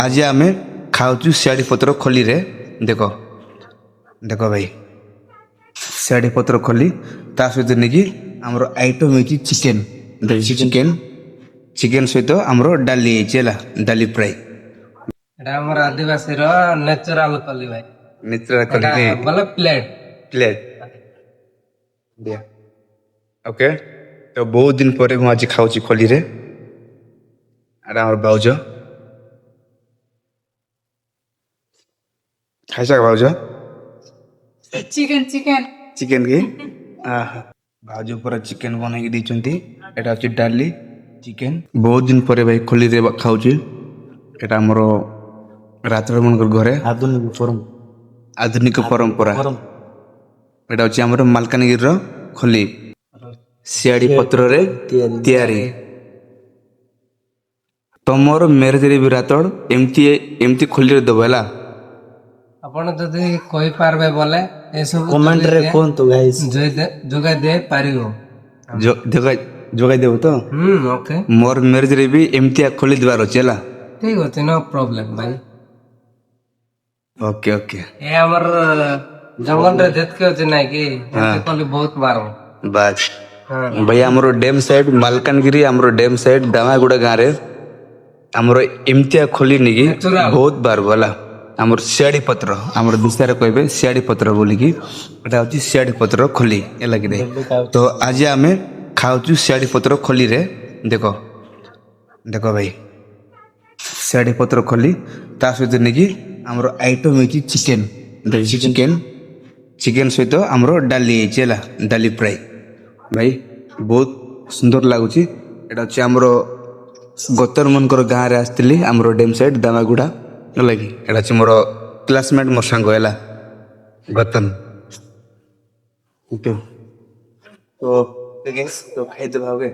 आज आम खाऊँ सियाड़ी पत्र खोली रे देख देख भाई सियाड़ी पत्र खोली ता सहित नहीं आमर आइटम है चिकेन चिकेन चिकेन सहित आमर डाली डाली फ्राई এটা আমার আদিবাসী র ন্যাচারাল কলি ভাই नेचुरल এটা खोली বলে প্লেট प्लेट दिया ओके तो बहुत दिन पर आज खाऊँ खोली रे अरे आमर बाउज खाइसा भाउज चिकन चिकन चिकेन की भाउज पूरा चिकेन बनई देइचंती एटा अछि डाली चिकेन बहुत दिन पर भाई खोली रे खाऊँ एटा हमर रात्र मनकर घरे आधुनिक परंपरा एटा अछि हमर मालकानगिरी रो खोली सियाड़ी पत्र रे तयारी तमर मैरेज रे भी रातड़ एमती एमती खोली रे दबो हला ଆପଣ ଯଦି କହିପାରିବେ ବୋଲେ ଏସବୁ कमेंट रे कोंतु गाइस ଯୋଗାଇ ଦେଇ ପାରିବ जोगाई देबो तो ଓକେ मोर मैरेज रे भी एमती खोली दबार अछि हला ଠିକ ଅଛି ନୋ ପ୍ରୋବ୍ଲେମ ଭାଇ ओके ओके ଏ ଆମର ଜଙ୍ଗଲରେ ଯେତିକି ଅଛି ନାଇଁ କି କଲି ବହୁତ ବାର बात ହଁ भाई हमरो डैम साइड मालकानगिरी हमरो डैम साइड दामागुड़ा गाँव रे हमरो एमतिया खोली निकी Natural. बहुत बार बोला हमर सियाड़ी पत्र हमर विस्तार कहबे सियाड़ी पत्र बोली कि एटा होची सियाड़ी पत्र खोली ए लागी रे तो आज आमे खाऊँ सियाड़ी पत्र खोली रे देखो देखो भाई सियाड़ी पत्र खोली ता सहित नहीं हमर आइटम है चिकेन चिकेन चिकेन सहित हमर डाली डाली फ्राई भाई बहुत सुंदर लगुच एटा होची हमर गतर मनकर गाँव रे आसती आमर डेम साइड दामागुड़ा लगी एटा होची मोर क्लासमेट मोर सांग है गतन ओके तो खाई दे भागे